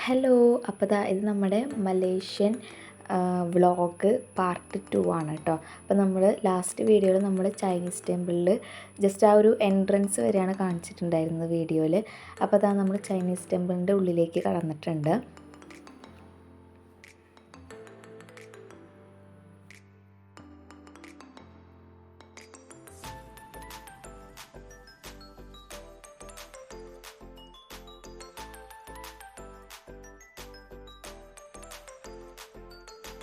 Hello. അപ്പോൾ ഇത് നമ്മുടെ മലേഷ്യൻ വ്ളോഗ് പാർട്ട് 2 ആണ് കേട്ടോ. അപ്പോൾ നമ്മൾ ലാസ്റ്റ് വീഡിയോയിൽ നമ്മൾ ചൈനീസ് ടെമ്പിളിൽ ജസ്റ്റ് ആ ഒരു എൻട്രൻസ് വരെയാണ് കാണിച്ചിട്ടുണ്ടായിരുന്നത് വീഡിയോയിൽ. അപ്പോൾ നമ്മൾ ചൈനീസ് ടെമ്പിളിൻ്റെ ഉള്ളിലേക്ക് കടന്നിട്ടുണ്ട്.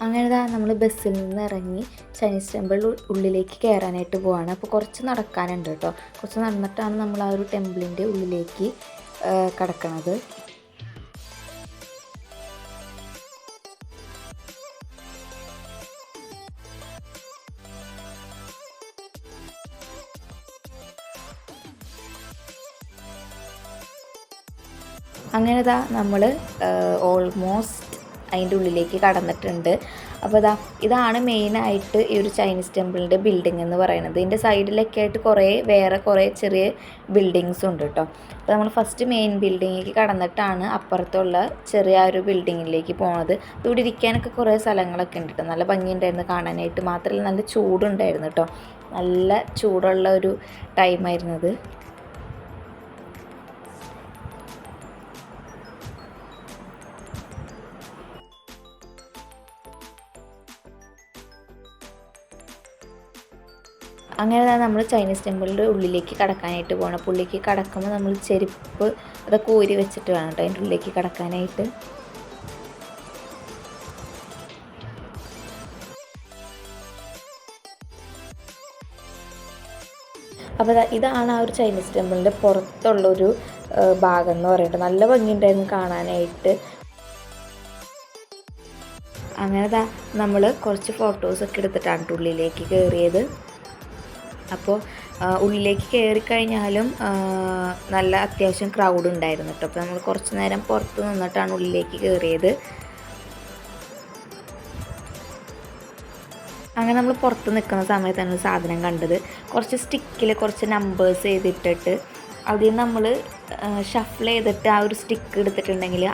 അങ്ങനെ നമ്മൾ ബസ്സിൽ നിന്ന് ഇറങ്ങി ചൈനീസ് ടെമ്പിൾ ഉള്ളിലേക്ക് കയറാനായിട്ട് പോവാണ്. അപ്പോൾ കുറച്ച് നടക്കാനുണ്ട് കേട്ടോ. കുറച്ച് നടന്നിട്ടാണ് നമ്മൾ ആ ഒരു ടെമ്പിളിൻ്റെ ഉള്ളിലേക്ക് കടക്കണത്. അങ്ങനെ നമ്മൾ ഓൾമോസ്റ്റ് അതിൻ്റെ ഉള്ളിലേക്ക് കടന്നിട്ടുണ്ട്. അപ്പോൾ ഇതാണ് മെയിനായിട്ട് ഈ ഒരു ചൈനീസ് ടെമ്പിളിൻ്റെ ബിൽഡിംഗ് എന്ന് പറയുന്നത്. ഇതിൻ്റെ സൈഡിലൊക്കെ ആയിട്ട് കുറേ ചെറിയ ബിൽഡിങ്സും ഉണ്ട് കേട്ടോ. അപ്പോൾ നമ്മൾ ഫസ്റ്റ് മെയിൻ ബിൽഡിങ്ങിലേക്ക് കടന്നിട്ടാണ് അപ്പുറത്തുള്ള ചെറിയ ഒരു ബിൽഡിങ്ങിലേക്ക് പോകുന്നത്. ഇവിടെ ഇരിക്കാനൊക്കെ കുറേ സ്ഥലങ്ങളൊക്കെ ഉണ്ട് കേട്ടോ. നല്ല ഭംഗിയുണ്ടായിരുന്നു കാണാനായിട്ട്. മാത്രമല്ല നല്ല ചൂടുണ്ടായിരുന്നു കേട്ടോ. നല്ല ചൂടുള്ള ഒരു ടൈമായിരുന്നത്. അങ്ങനെ നമ്മൾ ചൈനീസ് ടെമ്പിളിൻ്റെ ഉള്ളിലേക്ക് കടക്കാനായിട്ട് പോകണം. പുള്ളിക്ക് കടക്കുമ്പോൾ നമ്മൾ ചെരുപ്പ് അതൊക്കെ ഊരി വെച്ചിട്ട് വേണം കേട്ടോ അതിൻ്റെ ഉള്ളിലേക്ക് കടക്കാനായിട്ട്. അപ്പോൾ ഇതാണ് ആ ഒരു ചൈനീസ് ടെമ്പിളിൻ്റെ പുറത്തുള്ളൊരു ഭാഗം എന്ന് പറയുന്നത്. നല്ല ഭംഗിയുണ്ടായിരുന്നു കാണാനായിട്ട്. അങ്ങനെ നമ്മൾ കുറച്ച് ഫോട്ടോസൊക്കെ എടുത്തിട്ടാണ് ഉള്ളിലേക്ക് കയറിയത്. അപ്പോൾ ഉള്ളിലേക്ക് കയറിക്കഴിഞ്ഞാലും നല്ല അത്യാവശ്യം ക്രൗഡ് ഉണ്ടായിരുന്നു കേട്ടോ. അപ്പോൾ നമ്മൾ കുറച്ച് നേരം പുറത്ത് നിന്നിട്ടാണ് ഉള്ളിലേക്ക് കയറിയത്. അങ്ങനെ നമ്മൾ പുറത്ത് നിൽക്കുന്ന സമയത്താണ് ഒരു സാധനം കണ്ടത്. കുറച്ച് സ്റ്റിക്കിൽ കുറച്ച് നമ്പേഴ്സ് എഴുതിയിട്ടിട്ട് അതിൽ നമ്മൾ ഷഫിൾ ചെയ്തിട്ട് ആ ഒരു സ്റ്റിക്ക് എടുത്തിട്ടുണ്ടെങ്കിൽ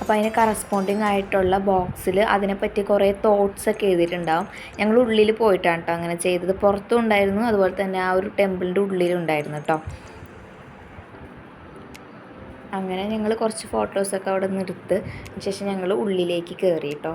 അപ്പോൾ അതിന് കറസ്പോണ്ടിങ് ആയിട്ടുള്ള ബോക്സിൽ അതിനെപ്പറ്റി കുറേ തോട്ട്സൊക്കെ എഴുതിയിട്ടുണ്ടാവും. ഞങ്ങൾ ഉള്ളിൽ പോയിട്ടാണ് കേട്ടോ അങ്ങനെ ചെയ്തത്. പുറത്തും ഉണ്ടായിരുന്നു, അതുപോലെ തന്നെ ആ ഒരു ടെമ്പിളിൻ്റെ ഉള്ളിലുണ്ടായിരുന്നു കേട്ടോ. അങ്ങനെ ഞങ്ങൾ കുറച്ച് ഫോട്ടോസൊക്കെ അവിടെ നിന്ന് എടുത്ത് ശേഷം ഞങ്ങൾ ഉള്ളിലേക്ക് കയറി കേട്ടോ.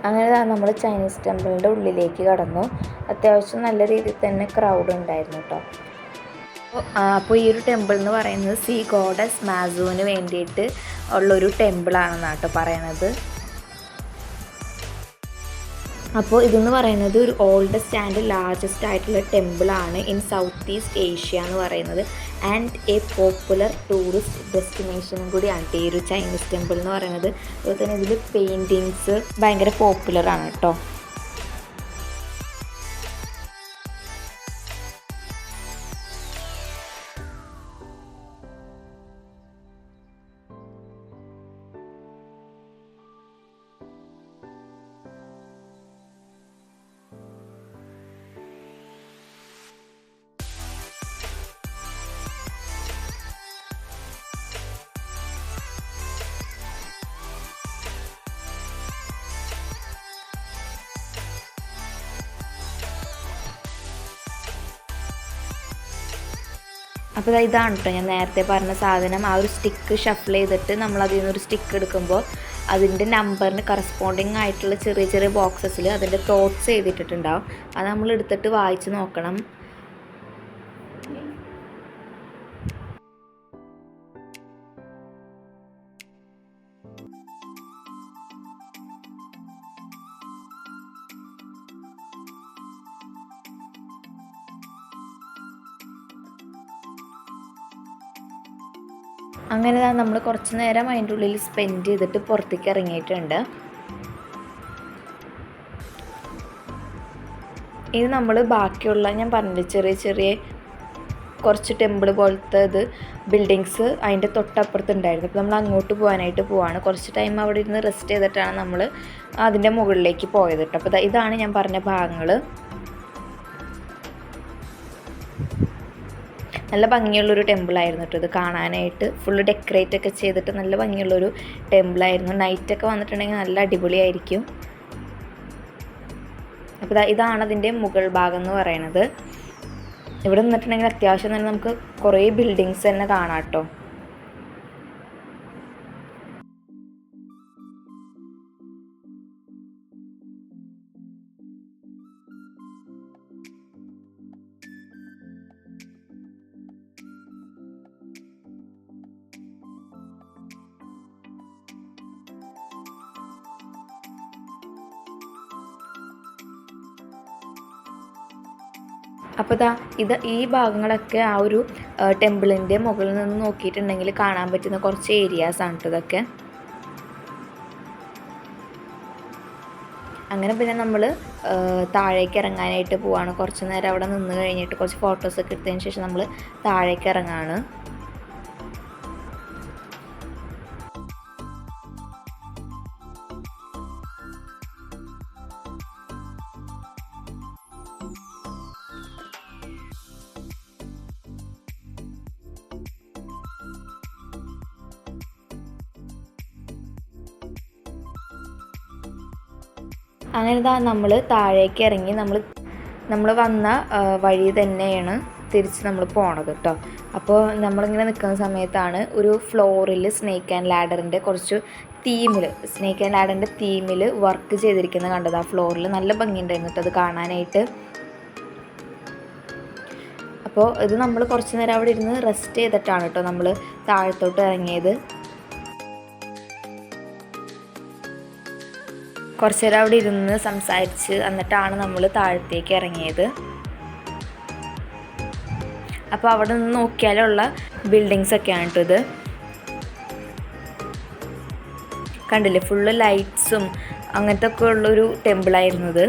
അങ്ങനെ നമ്മൾ ചൈനീസ് ടെമ്പിളിൻ്റെ ഉള്ളിലേക്ക് കടന്നു. അത്യാവശ്യം നല്ല രീതിയിൽ തന്നെ ക്രൗഡ് ഉണ്ടായിരുന്നു കേട്ടോ. അപ്പോൾ ഈ ഒരു ടെമ്പിൾ എന്ന് പറയുന്നത് സീ ഗോഡസ് മാസുവിന് വേണ്ടിയിട്ട് ഉള്ളൊരു ടെമ്പിളാണെന്നാണ് കേട്ടോ പറയണത്. അപ്പോൾ ഇതെന്ന് പറയുന്നത് ഒരു ഓൾഡസ്റ്റ് ആൻഡ് ലാർജസ്റ്റ് ആയിട്ടുള്ള ടെമ്പിളാണ് ഇൻ സൗത്ത് ഈസ്റ്റ് ഏഷ്യ എന്ന് പറയുന്നത്. ആൻഡ് എ പോപ്പുലർ ടൂറിസ്റ്റ് ഡെസ്റ്റിനേഷനും കൂടിയാണ് ഈ ഒരു ചൈനീസ് ടെമ്പിൾ എന്ന് പറയുന്നത്. അതുപോലെ തന്നെ ഇതിൽ പെയിൻറ്റിങ്സ് ഭയങ്കര പോപ്പുലറാണ് കേട്ടോ. അപ്പോൾ ഇതാണ് കേട്ടോ ഞാൻ നേരത്തെ പറഞ്ഞ സാധനം. ആ ഒരു സ്റ്റിക്ക് ഷഫിൾ ചെയ്തിട്ട് നമ്മൾ അതിൽ നിന്നൊരു സ്റ്റിക്ക് എടുക്കുമ്പോൾ അതിൻ്റെ നമ്പറിന് കറസ്പോണ്ടിങ് ആയിട്ടുള്ള ചെറിയ ചെറിയ ബോക്സസിൽ അതിൻ്റെ തോട്ട്സ് എഴുതിയിട്ടുണ്ടാവും. അത് നമ്മൾ എടുത്തിട്ട് വായിച്ച് നോക്കണം. അങ്ങനെ നമ്മൾ കുറച്ച് നേരം അതിൻ്റെ ഉള്ളിൽ സ്പെൻഡ് ചെയ്തിട്ട് പുറത്തേക്ക് ഇറങ്ങിയിട്ടുണ്ട്. ഇത് നമ്മൾ ബാക്കിയുള്ള ഞാൻ പറഞ്ഞില്ലേ ചെറിയ ചെറിയ കുറച്ച് ടെമ്പിൾ പോലത്തെ ബിൽഡിങ്സ് അതിൻ്റെ തൊട്ടപ്പുറത്തുണ്ടായിരുന്നു. അപ്പോൾ നമ്മൾ അങ്ങോട്ട് പോകാനായിട്ട് പോവാണ്. കുറച്ച് ടൈം അവിടെ ഇരുന്ന് റെസ്റ്റ് ചെയ്തിട്ടാണ് നമ്മൾ അതിൻ്റെ മുകളിലേക്ക് പോയത് കേട്ടോ. അപ്പോൾ ഇതാണ് ഞാൻ പറഞ്ഞ ഭാഗങ്ങൾ. നല്ല ഭംഗിയുള്ളൊരു ടെമ്പിളായിരുന്നു കേട്ടോ ഇത് കാണാനായിട്ട്. ഫുള്ള് ഡെക്കറേറ്റ് ഒക്കെ ചെയ്തിട്ട് നല്ല ഭംഗിയുള്ളൊരു ടെമ്പിളായിരുന്നു. നൈറ്റൊക്കെ വന്നിട്ടുണ്ടെങ്കിൽ നല്ല അടിപൊളിയായിരിക്കും. അപ്പോൾ ഇതാണ് അതിൻ്റെ മുകൾ ഭാഗം എന്ന് പറയുന്നത്. ഇവിടെ നിന്നിട്ടുണ്ടെങ്കിൽ അത്യാവശ്യം തന്നെ നമുക്ക് കുറേ ബിൽഡിങ്സ് തന്നെ കാണാം കേട്ടോ. അപ്പോൾ ഈ ഭാഗങ്ങളൊക്കെ ആ ഒരു ടെമ്പിളിൻ്റെ മുകളിൽ നിന്ന് നോക്കിയിട്ടുണ്ടെങ്കിൽ കാണാൻ പറ്റുന്ന കുറച്ച് ഏരിയാസാണ് കേട്ടോ ഇതൊക്കെ. അങ്ങനെ പിന്നെ നമ്മൾ താഴേക്ക് ഇറങ്ങാനായിട്ട് പോവാണ്. കുറച്ച് നേരം അവിടെ നിന്ന് കഴിഞ്ഞിട്ട് കുറച്ച് ഫോട്ടോസൊക്കെ എടുത്തതിന് ശേഷം നമ്മൾ താഴേക്ക് ഇറങ്ങാണ്. അങ്ങനെ നമ്മൾ താഴേക്ക് ഇറങ്ങി നമ്മൾ വന്ന വഴി തന്നെയാണ് തിരിച്ച് നമ്മൾ പോണത് കേട്ടോ. അപ്പോൾ നമ്മളിങ്ങനെ നിൽക്കുന്ന സമയത്താണ് ഒരു ഫ്ലോറിൽ സ്നേക്ക് ആൻഡ് ലാഡറിൻ്റെ കുറച്ച് സ്നേക്ക് ആൻഡ് ലാഡറിൻ്റെ തീമിൽ വർക്ക് ചെയ്തിരിക്കുന്നത് കണ്ടത്. ആ ഫ്ലോറിൽ നല്ല ഭംഗിയുണ്ടായിരുന്നു കേട്ടോ അത് കാണാനായിട്ട്. അപ്പോൾ ഇത് നമ്മൾ കുറച്ച് നേരം അവിടെ ഇരുന്ന് റെസ്റ്റ് ചെയ്തിട്ടാണ് കേട്ടോ നമ്മൾ താഴത്തോട്ട് ഇറങ്ങിയത്. കുറച്ച് നേരം അവിടെ ഇരുന്ന് സംസാരിച്ച് എന്നിട്ടാണ് നമ്മൾ താഴത്തേക്ക് ഇറങ്ങിയത്. അപ്പോൾ അവിടെ നിന്ന് നോക്കിയാലുള്ള ബിൽഡിങ്സൊക്കെയാണ് കേട്ടോ ഇത്. കണ്ടില്ലേ ഫുള്ള് ലൈറ്റ്സും അങ്ങനത്തെ ഒക്കെ ഉള്ളൊരു ടെമ്പിളായിരുന്നു ഇത്.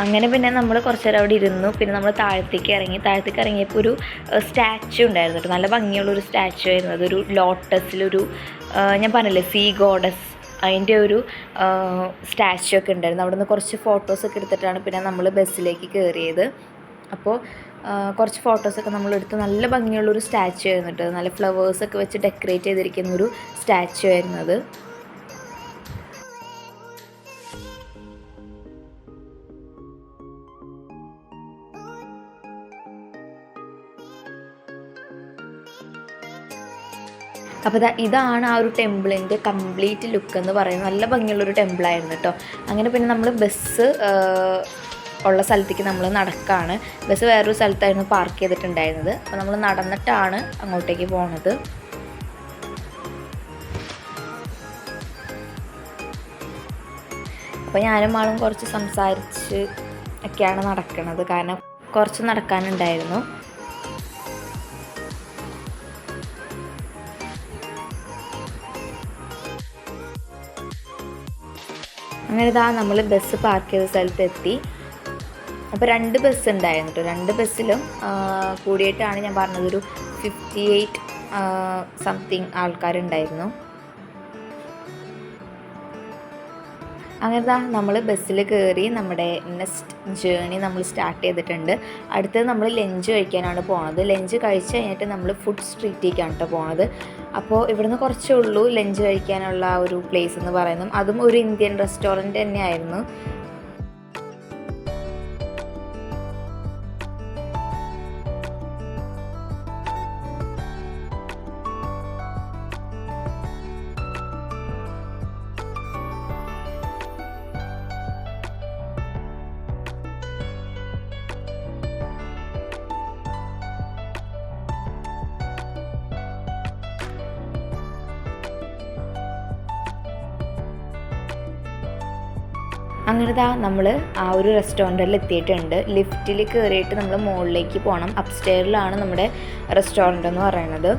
അങ്ങനെ പിന്നെ നമ്മൾ കുറച്ച് നേരം അവിടെ ഇരുന്നു. പിന്നെ നമ്മൾ താഴത്തേക്ക് ഇറങ്ങിയപ്പോൾ ഒരു സ്റ്റാച്ചു ഉണ്ടായിരുന്നു കേട്ടോ. നല്ല ഭംഗിയുള്ളൊരു സ്റ്റാച്ചു ആയിരുന്നു. അതൊരു ലോട്ടസിലൊരു ഞാൻ പറഞ്ഞില്ലേ സീ ഗോഡസ് അതിൻ്റെ ഒരു സ്റ്റാച്ചു ഒക്കെ ഉണ്ടായിരുന്നു. അവിടെ നിന്ന് കുറച്ച് ഫോട്ടോസൊക്കെ എടുത്തിട്ടാണ് പിന്നെ നമ്മൾ ബസ്സിലേക്ക് കയറിയത്. അപ്പോൾ കുറച്ച് ഫോട്ടോസൊക്കെ നമ്മളെടുത്ത് നല്ല ഭംഗിയുള്ളൊരു സ്റ്റാച്ചു ആയിരുന്നു കേട്ടോ. നല്ല ഫ്ലവേഴ്സൊക്കെ വെച്ച് ഡെക്കറേറ്റ് ചെയ്തിരിക്കുന്ന ഒരു സ്റ്റാച്ചു ആയിരുന്നു അത്. അപ്പോൾ ഇതാണ് ആ ഒരു ടെമ്പിളിൻ്റെ കംപ്ലീറ്റ് ലുക്ക് എന്ന് പറയുന്നത്. നല്ല ഭംഗിയുള്ളൊരു ടെമ്പിളായിരുന്നു കേട്ടോ. അങ്ങനെ പിന്നെ നമ്മൾ ബസ് ഉള്ള സ്ഥലത്തേക്ക് നമ്മൾ നടക്കുകയാണ്. ബസ് വേറൊരു സ്ഥലത്തായിരുന്നു പാർക്ക് ചെയ്തിട്ടുണ്ടായിരുന്നത്. അപ്പോൾ നമ്മൾ നടന്നിട്ടാണ് അങ്ങോട്ടേക്ക് പോണത്. അപ്പോൾ ഞാനും ആളും കുറച്ച് സംസാരിച്ച് ഒക്കെയാണ് നടക്കുന്നത്. കാരണം കുറച്ച് നടക്കാനുണ്ടായിരുന്നു. അങ്ങനെ നമ്മൾ ബസ് പാർക്ക് ചെയ്ത സ്ഥലത്തെത്തി. അപ്പോൾ 2 ബസ് ഉണ്ടായിരുന്നു കേട്ടോ. 2 ബസ്സിലും കൂടിയിട്ടാണ് ഞാൻ പറഞ്ഞത് ഒരു 58 സംതിങ് ആൾക്കാരുണ്ടായിരുന്നു. അങ്ങനെ നമ്മൾ ബസ്സിൽ കയറി നമ്മുടെ നെക്സ്റ്റ് ജേണി നമ്മൾ സ്റ്റാർട്ട് ചെയ്തിട്ടുണ്ട്. അടുത്തത് നമ്മൾ ലഞ്ച് കഴിക്കാനാണ് പോണത്. ലഞ്ച് കഴിച്ച് കഴിഞ്ഞിട്ട് നമ്മൾ ഫുഡ് സ്ട്രീറ്റിലേക്കാണ് കേട്ടോ പോണത്. അപ്പോൾ ഇവിടുന്ന് കുറച്ചേ ഉള്ളൂ ലഞ്ച് കഴിക്കാനുള്ള ഒരു പ്ലേസ് എന്ന് പറയുന്നത്. അതും ഒരു ഇന്ത്യൻ റെസ്റ്റോറൻറ്റ് തന്നെയായിരുന്നു. അങ്ങനെ നമ്മൾ ആ ഒരു റെസ്റ്റോറൻറ്റിൽ എത്തിയിട്ടുണ്ട്. ലിഫ്റ്റിൽ കയറിയിട്ട് നമ്മൾ മുകളിലേക്ക് പോകണം. അപ്സ്റ്റെയറിലാണ് നമ്മുടെ റെസ്റ്റോറൻറ്റ് എന്ന് പറയുന്നത്.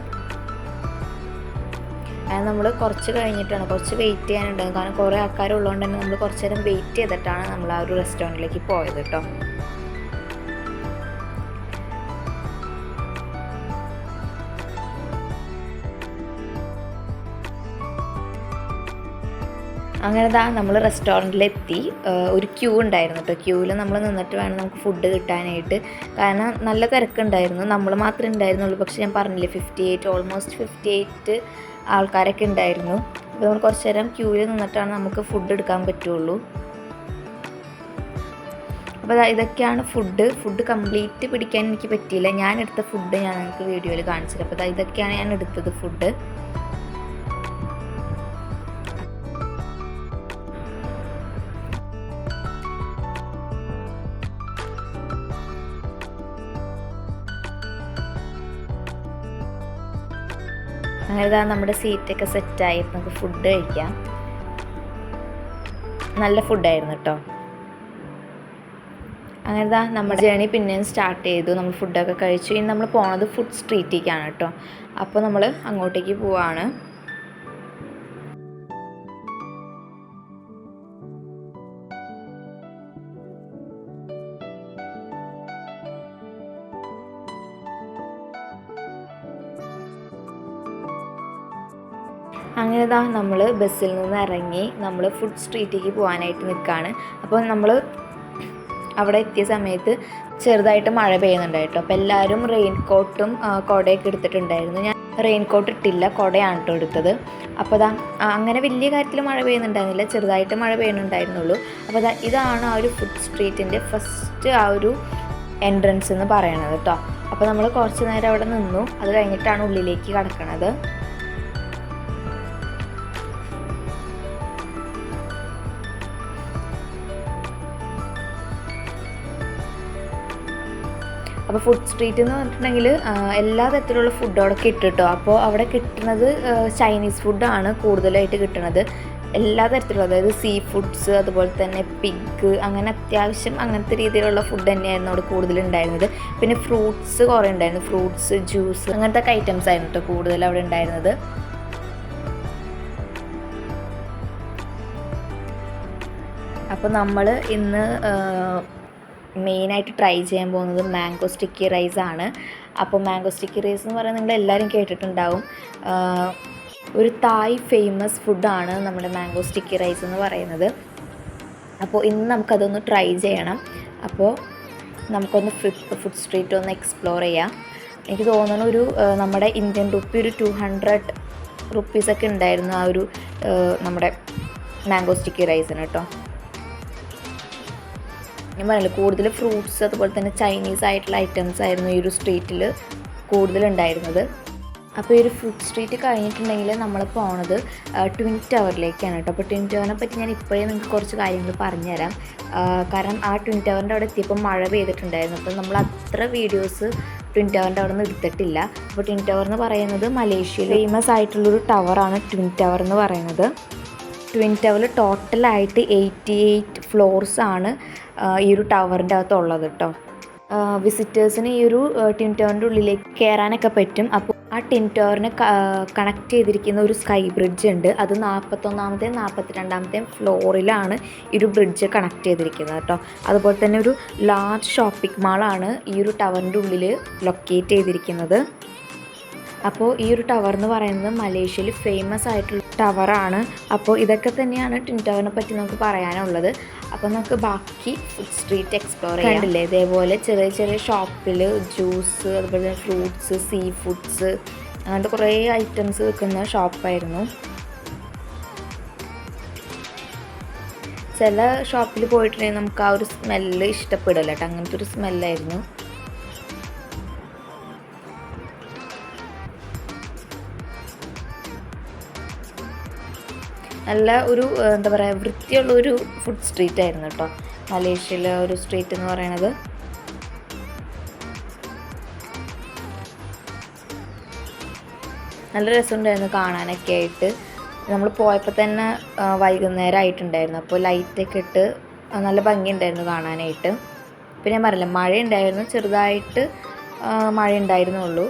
നമ്മൾ കുറച്ച് കഴിഞ്ഞിട്ടാണ്, കുറച്ച് വെയിറ്റ് ചെയ്യാനുണ്ടാകും. കാരണം കുറേ ആൾക്കാരുള്ളതുകൊണ്ട് തന്നെ നമ്മൾ കുറച്ച് നേരം വെയിറ്റ് ചെയ്തിട്ടാണ് നമ്മൾ ആ ഒരു റെസ്റ്റോറൻറ്റിലേക്ക് പോയത് കേട്ടോ. അങ്ങനെ നമ്മൾ റെസ്റ്റോറൻറ്റിലെത്തി. ഒരു ക്യൂ ഉണ്ടായിരുന്നു കേട്ടോ. ക്യൂവിൽ നമ്മൾ നിന്നിട്ട് വേണം നമുക്ക് ഫുഡ് കിട്ടാനായിട്ട്. കാരണം നല്ല തിരക്കുണ്ടായിരുന്നു. നമ്മൾ മാത്രമേ ഉണ്ടായിരുന്നുള്ളൂ. പക്ഷേ ഞാൻ പറഞ്ഞില്ലേ, ഓൾമോസ്റ്റ് 58 ആൾക്കാരൊക്കെ ഉണ്ടായിരുന്നു. അപ്പോൾ നമ്മൾ കുറച്ച് നേരം ക്യൂവിൽ നിന്നിട്ടാണ് നമുക്ക് ഫുഡ് എടുക്കാൻ പറ്റുള്ളൂ. അപ്പോൾ ഇതൊക്കെയാണ് ഫുഡ് കംപ്ലീറ്റ് പിടിക്കാൻ എനിക്ക് പറ്റിയില്ല. ഞാൻ എടുത്ത ഫുഡ് ഞാൻ നിങ്ങൾക്ക് വീഡിയോയിൽ കാണിച്ചത്. അപ്പോൾ ഇതൊക്കെയാണ് ഞാൻ എടുത്തത് ഫുഡ്. അങ്ങനെ നമ്മുടെ സീറ്റൊക്കെ സെറ്റായി നമുക്ക് ഫുഡ് കഴിക്കാം. നല്ല ഫുഡായിരുന്നു കേട്ടോ. അങ്ങനെ നമ്മുടെ ജേണി പിന്നെയും സ്റ്റാർട്ട് ചെയ്തു. നമ്മൾ ഫുഡൊക്കെ കഴിച്ചു. ഇനി നമ്മൾ പോണത് ഫുഡ് സ്ട്രീറ്റിലേക്കാണ് കേട്ടോ. അപ്പോൾ നമ്മൾ അങ്ങോട്ടേക്ക് പോവാണ്. അങ്ങനെ നമ്മൾ ബസ്സിൽ നിന്ന് ഇറങ്ങി നമ്മൾ ഫുഡ് സ്ട്രീറ്റിലേക്ക് പോകാനായിട്ട് നിൽക്കുകയാണ്. അപ്പോൾ നമ്മൾ അവിടെ എത്തിയ സമയത്ത് ചെറുതായിട്ട് മഴ പെയ്യുന്നുണ്ടായിട്ടോ. അപ്പോൾ എല്ലാവരും റെയിൻകോട്ടും കുടയൊക്കെ എടുത്തിട്ടുണ്ടായിരുന്നു. ഞാൻ റെയിൻകോട്ട് ഇട്ടില്ല, കുടയാണ് കേട്ടോ എടുത്തത്. അപ്പോൾ അങ്ങനെ വലിയ കാര്യത്തിൽ മഴ പെയ്യുന്നുണ്ടായിരുന്നില്ല, ചെറുതായിട്ട് മഴ പെയ്യുന്നുണ്ടായിരുന്നുള്ളൂ. അപ്പോൾ ഇതാണ് ആ ഒരു ഫുഡ് സ്ട്രീറ്റിൻ്റെ ഫസ്റ്റ് ആ ഒരു എൻട്രൻസ് എന്ന് പറയണത് കേട്ടോ. അപ്പോൾ നമ്മൾ കുറച്ച് നേരം അവിടെ നിന്നു. അത് കഴിഞ്ഞിട്ടാണ് ഉള്ളിലേക്ക് കടക്കണത്. അപ്പോൾ ഫുഡ് സ്ട്രീറ്റ് എന്ന് പറഞ്ഞിട്ടുണ്ടെങ്കിൽ എല്ലാ തരത്തിലുള്ള ഫുഡ് അവിടെ കിട്ടും. അപ്പോൾ അവിടെ കിട്ടുന്നത് ചൈനീസ് ഫുഡാണ് കൂടുതലായിട്ട് കിട്ടുന്നത്. എല്ലാ തരത്തിലുള്ള, അതായത് സീ ഫുഡ്സ്, അതുപോലെ തന്നെ പിഗ്, അങ്ങനെ അത്യാവശ്യം അങ്ങനത്തെ രീതിയിലുള്ള ഫുഡ് തന്നെയായിരുന്നു അവിടെ കൂടുതലുണ്ടായിരുന്നത്. പിന്നെ ഫ്രൂട്ട്സ് കുറേ ഉണ്ടായിരുന്നു. ഫ്രൂട്ട്സ്, ജ്യൂസ്, അങ്ങനത്തെ ഒക്കെ ഐറ്റംസ് ആയിരുന്നു കേട്ടോ കൂടുതൽ അവിടെ ഉണ്ടായിരുന്നത്. അപ്പോൾ നമ്മൾ ഇന്ന് മെയിനായിട്ട് ട്രൈ ചെയ്യാൻ പോകുന്നത് മാംഗോ സ്റ്റിക്കി റൈസ് ആണ്. അപ്പോൾ മാംഗോ സ്റ്റിക്കി റൈസ് എന്ന് പറയുന്നത് നിങ്ങൾ എല്ലാവരും കേട്ടിട്ടുണ്ടാവും. ഒരു തായ് ഫേമസ് ഫുഡാണ് നമ്മുടെ മാംഗോ സ്റ്റിക്കി റൈസ് എന്ന് പറയുന്നത്. അപ്പോൾ ഇന്ന് നമുക്കതൊന്ന് ട്രൈ ചെയ്യണം. അപ്പോൾ നമുക്കൊന്ന് ഫുഡ് സ്ട്രീറ്റ് ഒന്ന് എക്സ്പ്ലോർ ചെയ്യാം. എനിക്ക് തോന്നുന്നു ഒരു നമ്മുടെ ഇന്ത്യൻ റുപ്പി ഒരു 200 റുപ്പീസൊക്കെ ഉണ്ടായിരുന്നു ആ ഒരു നമ്മുടെ മാംഗോ സ്റ്റിക്കി റൈസിന് കേട്ടോ. ഞാൻ പറഞ്ഞില്ല, കൂടുതൽ ഫ്രൂട്ട്സ് അതുപോലെ തന്നെ ചൈനീസ് ആയിട്ടുള്ള ഐറ്റംസ് ആയിരുന്നു ഈ ഒരു സ്ട്രീറ്റിൽ കൂടുതലുണ്ടായിരുന്നത്. അപ്പോൾ ഈ ഒരു ഫുഡ് സ്ട്രീറ്റ് കഴിഞ്ഞിട്ടുണ്ടെങ്കിൽ നമ്മൾ പോണത് ട്വിൻ ടവറിലേക്കാണ് കേട്ടോ. അപ്പോൾ ട്വിൻ ടവറിനെ പറ്റി ഞാൻ ഇപ്പോഴേ നിങ്ങൾക്ക് കുറച്ച് കാര്യങ്ങൾ പറഞ്ഞുതരാം. കാരണം ആ ട്വിൻ ടവറിൻ്റെ അവിടെ എത്തിയപ്പോൾ മഴ പെയ്തിട്ടുണ്ടായിരുന്നു. അപ്പോൾ നമ്മൾ അത്ര വീഡിയോസ് ട്വിൻ ടവറിൻ്റെ അവിടെ നിന്ന് എടുത്തിട്ടില്ല. അപ്പോൾ ട്വിൻ ടവർ എന്ന് പറയുന്നത് മലേഷ്യയിൽ ഫേമസ് ആയിട്ടുള്ളൊരു ടവറാണ് ട്വിൻ ടവർ എന്ന് പറയുന്നത്. ട്വിൻ ടവറിൽ ടോട്ടലായിട്ട് 88 ഫ്ലോർസാണ് ഈ ഒരു ടവറിൻ്റെ അകത്തുള്ളത് കേട്ടോ. വിസിറ്റേഴ്സിന് ഈ ഒരു ട്വിൻ ടവറിൻ്റെ ഉള്ളിലേക്ക് കയറാനൊക്കെ പറ്റും. അപ്പോൾ ആ ട്വിൻ ടവറിനെ കണക്ട് ചെയ്തിരിക്കുന്ന ഒരു സ്കൈ ബ്രിഡ്ജ് ഉണ്ട്. അത് 41ാമത്തെയും 42ാമത്തെയും ഫ്ലോറിലാണ് ഈ ഒരു ബ്രിഡ്ജ് കണക്ട് ചെയ്തിരിക്കുന്നത് കേട്ടോ. അതുപോലെ തന്നെ ഒരു ലാർജ് ഷോപ്പിംഗ് മാളാണ് ഈ ഒരു ടവറിൻ്റെ ഉള്ളിൽ ലൊക്കേറ്റ് ചെയ്തിരിക്കുന്നത്. അപ്പോൾ ഈ ഒരു ടവർ എന്ന് പറയുന്നത് മലേഷ്യയിൽ ഫേമസ് ആയിട്ടുള്ള ടവറാണ്. അപ്പോൾ ഇതൊക്കെ തന്നെയാണ് ട്വിൻ ടവറിനെ പറ്റി നമുക്ക് പറയാനുള്ളത്. അപ്പോൾ നമുക്ക് ബാക്കി ഫുഡ് സ്ട്രീറ്റ് എക്സ്പ്ലോർ ചെയ്യാം. കണ്ടില്ലേ, ഇതേപോലെ ചെറിയ ചെറിയ ഷോപ്പിൽ ജ്യൂസ്, അതുപോലെ തന്നെ ഫ്രൂട്ട്സ്, സീ ഫുഡ്സ്, അങ്ങനത്തെ കുറേ ഐറ്റംസ് വിൽക്കുന്ന ഷോപ്പായിരുന്നു. ചില ഷോപ്പിൽ പോയിട്ടുണ്ടെങ്കിൽ നമുക്ക് ആ ഒരു സ്മെല്ല് ഇഷ്ടപ്പെടില്ല കേട്ടോ, അങ്ങനത്തെ ഒരു സ്മെല്ലായിരുന്നു. നല്ല ഒരു എന്താ പറയുക, വൃത്തിയുള്ളൊരു ഫുഡ് സ്ട്രീറ്റ് ആയിരുന്നു കേട്ടോ മലേഷ്യയിലെ ഒരു സ്ട്രീറ്റ് എന്ന് പറയുന്നത്. നല്ല രസമുണ്ടായിരുന്നു കാണാനൊക്കെ ആയിട്ട്. നമ്മൾ പോയപ്പോൾ തന്നെ വൈകുന്നേരം ആയിട്ടുണ്ടായിരുന്നു, അപ്പോൾ ലൈറ്റൊക്കെ ഇട്ട് നല്ല ഭംഗിയുണ്ടായിരുന്നു കാണാനായിട്ട്. പിന്നെ ഞാൻ പറഞ്ഞില്ല, മഴ ഉണ്ടായിരുന്നു, ചെറുതായിട്ട് മഴ ഉണ്ടായിരുന്നുള്ളൂ.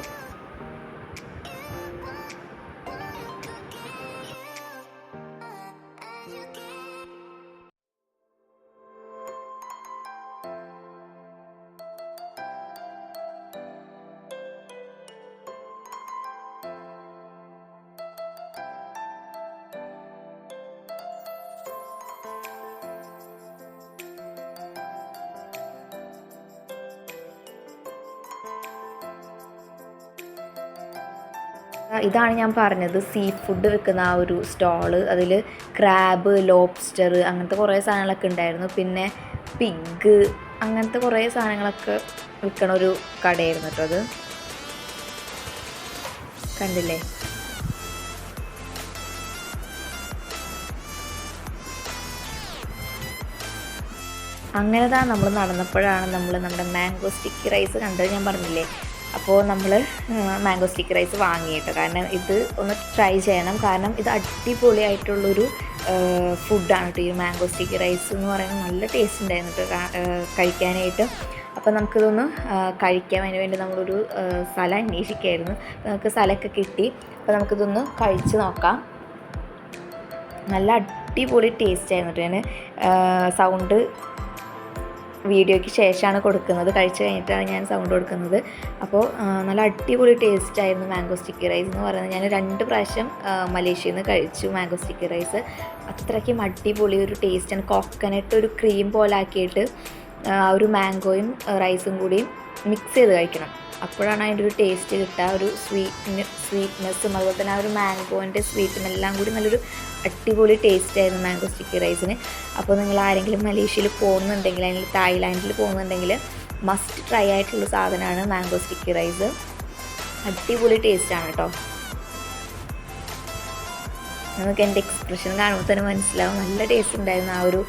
ഇതാണ് ഞാൻ പറഞ്ഞത് സീ ഫുഡ് വെക്കുന്ന ആ ഒരു സ്റ്റോള്. അതിൽ ക്രാബ്, ലോബ്സ്റ്റർ അങ്ങനത്തെ കുറേ സാധനങ്ങളൊക്കെ ഉണ്ടായിരുന്നു. പിന്നെ പിഗ്, അങ്ങനത്തെ കുറേ സാധനങ്ങളൊക്കെ വിൽക്കണ ഒരു കടയായിരുന്നു കേട്ടോ അത്. കണ്ടില്ലേ? അങ്ങനെതാ നമ്മൾ നടന്നപ്പോഴാണ് നമ്മൾ നമ്മുടെ മാംഗോ സ്റ്റിക്കി റൈസ് കണ്ടത്, ഞാൻ പറഞ്ഞില്ലേ. അപ്പോൾ നമ്മൾ മാംഗോ സ്റ്റിക്കി റൈസ് വാങ്ങിയിട്ട്, കാരണം ഇത് ഒന്ന് ട്രൈ ചെയ്യണം, കാരണം ഇത് അടിപൊളിയായിട്ടുള്ളൊരു ഫുഡാണ് കേട്ടോ. ഈ മാംഗോ സ്റ്റിക്കി റൈസ് എന്ന് പറയുന്നത് നല്ല ടേസ്റ്റ് ഉണ്ടായിരുന്നു കേട്ടോ കഴിക്കാനായിട്ട്. അപ്പോൾ നമുക്കിതൊന്ന് കഴിക്കാൻ വേണ്ടി നമ്മളൊരു സ്ഥലം അന്വേഷിക്കുകയായിരുന്നു. നമുക്ക് സ്ഥലമൊക്കെ കിട്ടി. അപ്പോൾ നമുക്കിതൊന്ന് കഴിച്ച് നോക്കാം. നല്ല അടിപൊളി ടേസ്റ്റ് ആയിരുന്നു കേട്ടോ. ഞാൻ സൗണ്ട് വീഡിയോയ്ക്ക് ശേഷമാണ് കൊടുക്കുന്നത്, കഴിച്ച് കഴിഞ്ഞിട്ടാണ് ഞാൻ സൗണ്ട് കൊടുക്കുന്നത്. അപ്പോൾ നല്ല അടിപൊളി ടേസ്റ്റ് ആയിരുന്നു മാംഗോ സ്റ്റിക്കി റൈസ് എന്ന് പറയുന്നത്. ഞാൻ 2 പ്രാവശ്യം മലേഷ്യയിൽ നിന്ന് കഴിച്ചു മാംഗോ സ്റ്റിക്കി റൈസ്. അത്രയ്ക്കും അടിപൊളി ഒരു ടേസ്റ്റാണ്. കോക്കനട്ട് ഒരു ക്രീം പോലെ ആക്കിയിട്ട് ആ ഒരു മാംഗോയും റൈസും കൂടിയും മിക്സ് ചെയ്ത് കഴിക്കണം, അപ്പോഴാണ് അതിൻ്റെ ഒരു ടേസ്റ്റ് കിട്ടുക. ഒരു സ്വീറ്റ്നെസ്സും അതുപോലെ തന്നെ ആ ഒരു മാംഗോൻ്റെ സ്വീറ്റും എല്ലാം കൂടി നല്ലൊരു അടിപൊളി ടേസ്റ്റായിരുന്നു മാംഗോ സ്റ്റിക്കി റൈസിന്. അപ്പോൾ നിങ്ങൾ ആരെങ്കിലും മലേഷ്യയിൽ പോകുന്നുണ്ടെങ്കിൽ, അല്ലെങ്കിൽ തായ്ലാൻഡിൽ പോകുന്നുണ്ടെങ്കിൽ മസ്റ്റ് ട്രൈ ആയിട്ടുള്ള സാധനമാണ് മാംഗോ സ്റ്റിക്കി റൈസ്. അടിപൊളി ടേസ്റ്റാണ് കേട്ടോ. നമുക്ക് എൻ്റെ എക്സ്പ്രഷൻ കാണുമ്പോൾ തന്നെ മനസ്സിലാവും, നല്ല ടേസ്റ്റ് ഉണ്ടായിരുന്നു ആ ഒരു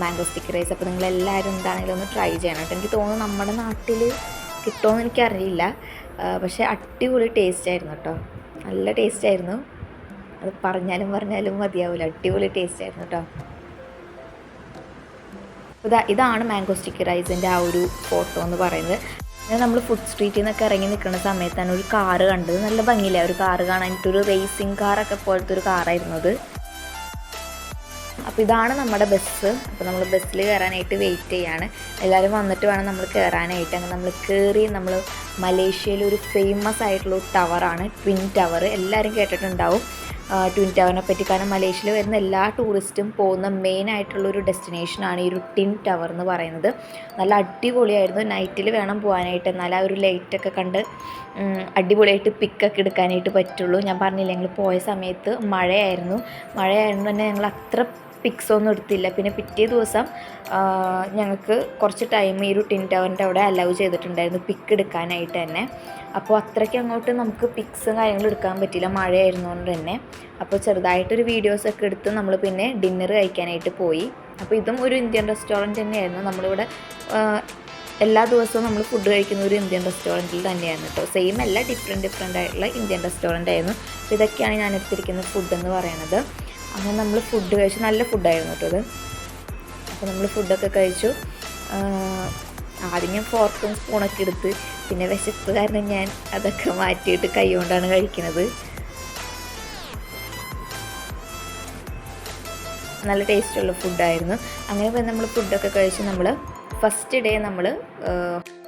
മാംഗോ സ്റ്റിക്കി റൈസ്. അപ്പോൾ നിങ്ങളെല്ലാവരും എന്താണെങ്കിലും ഒന്ന് ട്രൈ ചെയ്യണം കേട്ടോ. എനിക്ക് തോന്നുന്നു നമ്മുടെ നാട്ടിൽ കിട്ടുമെന്ന് എനിക്കറിയില്ല, പക്ഷേ അടിപൊളി ടേസ്റ്റായിരുന്നു കേട്ടോ. നല്ല ടേസ്റ്റായിരുന്നു, അത് പറഞ്ഞാലും മതിയാവില്ല. അടിപൊളി ടേസ്റ്റായിരുന്നു കേട്ടോ. ഇതാണ് മാംഗോ സ്റ്റിക്കി റൈസിൻ്റെ ആ ഒരു ഫോട്ടോ എന്ന് പറയുന്നത്. നമ്മൾ ഫുഡ് സ്ട്രീറ്റിൽ നിന്നൊക്കെ ഇറങ്ങി നിൽക്കുന്ന സമയത്താണ് ഒരു കാറ് കണ്ടത്. നല്ല ഭംഗിയില്ല ഒരു കാറ് കാണാനിട്ടൊരു റേസിംഗ് കാറൊക്കെ പോലത്തെ ഒരു കാറായിരുന്നു അത്. അപ്പോൾ ഇതാണ് നമ്മുടെ ബസ്. അപ്പോൾ നമ്മൾ ബസ്സിൽ കയറാനായിട്ട് വെയിറ്റ് ചെയ്യാണ്. എല്ലാവരും വന്നിട്ട് വേണം നമ്മൾ കയറാനായിട്ട്. അങ്ങനെ നമ്മൾ കയറി. നമ്മൾ മലേഷ്യയിൽ ഒരു ഫേമസ് ആയിട്ടുള്ള ഒരു ടവറാണ് ട്വിൻ ടവർ. എല്ലാവരും കേട്ടിട്ടുണ്ടാവും ട്വിൻ ടവറിനെ പറ്റി, കാരണം മലേഷ്യയിൽ വരുന്ന എല്ലാ ടൂറിസ്റ്റും പോകുന്ന മെയിൻ ആയിട്ടുള്ളൊരു ഡെസ്റ്റിനേഷനാണ് ഈ ഒരു ട്വിൻ ടവർ എന്ന് പറയുന്നത്. നല്ല അടിപൊളിയായിരുന്നു. നൈറ്റിൽ വേണം പോകാനായിട്ട്, എന്നാൽ ആ ഒരു ലൈറ്റൊക്കെ കണ്ട് അടിപൊളിയായിട്ട് പിക്കൊക്കെ എടുക്കാനായിട്ട് പറ്റുള്ളൂ. ഞാൻ പറഞ്ഞില്ല, ഞങ്ങൾ പോയ സമയത്ത് മഴയായിരുന്നു തന്നെ ഞങ്ങൾ അത്ര പിക്സൊന്നും എടുത്തില്ല. പിന്നെ പിറ്റേ ദിവസം ഞങ്ങൾക്ക് കുറച്ച് ടൈം ഈ ഒരു ട്വിൻ ടവറിൻ്റെ അവിടെ അലൗ ചെയ്തിട്ടുണ്ടായിരുന്നു പിക്ക് എടുക്കാനായിട്ട് തന്നെ. അപ്പോൾ അത്രയ്ക്ക് അങ്ങോട്ട് നമുക്ക് പിക്സും കാര്യങ്ങളും എടുക്കാൻ പറ്റില്ല, മഴയായിരുന്നുകൊണ്ട് തന്നെ. അപ്പോൾ ചെറുതായിട്ടൊരു വീഡിയോസൊക്കെ എടുത്ത് നമ്മൾ പിന്നെ ഡിന്നർ കഴിക്കാനായിട്ട് പോയി. അപ്പോൾ ഇതും ഒരു ഇന്ത്യൻ റെസ്റ്റോറൻറ്റ് തന്നെയായിരുന്നു. നമ്മളിവിടെ എല്ലാ ദിവസവും നമ്മൾ ഫുഡ് കഴിക്കുന്ന ഒരു ഇന്ത്യൻ റെസ്റ്റോറൻറ്റിൽ തന്നെയായിരുന്നു കേട്ടോ. സെയിം അല്ല, ഡിഫറെൻ്റ് ആയിട്ടുള്ള ഇന്ത്യൻ റെസ്റ്റോറൻ്റ് ആയിരുന്നു. അപ്പോൾ ഇതൊക്കെയാണ് ഞാൻ എടുത്തിരിക്കുന്ന ഫുഡ് എന്ന് പറയുന്നത്. അങ്ങനെ നമ്മൾ ഫുഡ് കഴിച്ചു. നല്ല ഫുഡായിരുന്നു കേട്ടോ അത്. അപ്പോൾ നമ്മൾ ഫുഡൊക്കെ കഴിച്ചു. ആദ്യം ഞാൻ ഫോർക്കും സ്പൂണൊക്കെ എടുത്ത്, പിന്നെ വിശപ്പ് കാരണം ഞാൻ അതൊക്കെ മാറ്റിയിട്ട് കൈ കൊണ്ടാണ് കഴിക്കുന്നത്. നല്ല ടേസ്റ്റുള്ള ഫുഡായിരുന്നു. അങ്ങനെ നമ്മൾ ഫുഡൊക്കെ കഴിച്ച് നമ്മൾ ഫസ്റ്റ് ഡേ നമ്മൾ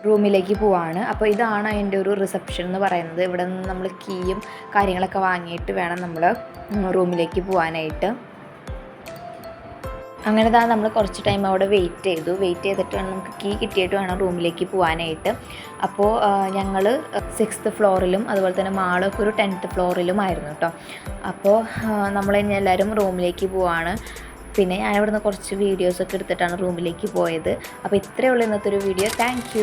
റൂമിലേക്ക് പോവാണ്. അപ്പോൾ ഇതാണ് അതിൻ്റെ ഒരു റിസപ്ഷൻ എന്ന് പറയുന്നത്. ഇവിടെ നിന്ന് നമ്മൾ കീയും കാര്യങ്ങളൊക്കെ വാങ്ങിയിട്ട് വേണം നമ്മൾ റൂമിലേക്ക് പോകാനായിട്ട്. അങ്ങനെ നമ്മൾ കുറച്ച് ടൈം അവിടെ വെയിറ്റ് ചെയ്തിട്ട് വേണം നമുക്ക് കീ കിട്ടിയിട്ട് വേണം റൂമിലേക്ക് പോകാനായിട്ട്. അപ്പോൾ ഞങ്ങൾ 6th ഫ്ലോറിലും അതുപോലെ തന്നെ മാളൊക്കെ ഒരു 10th ഫ്ലോറിലുമായിരുന്നു കേട്ടോ. അപ്പോൾ നമ്മൾ ഇനി എല്ലാവരും റൂമിലേക്ക് പോവാണ്. പിന്നെ ഞാൻ ഇവിടുന്ന് കുറച്ച് വീഡിയോസൊക്കെ എടുത്തിട്ടാണ് റൂമിലേക്ക് പോയത്. അപ്പോൾ ഇത്രയേ ഉള്ളൂ ഇന്നത്തെ ഒരു വീഡിയോ. താങ്ക്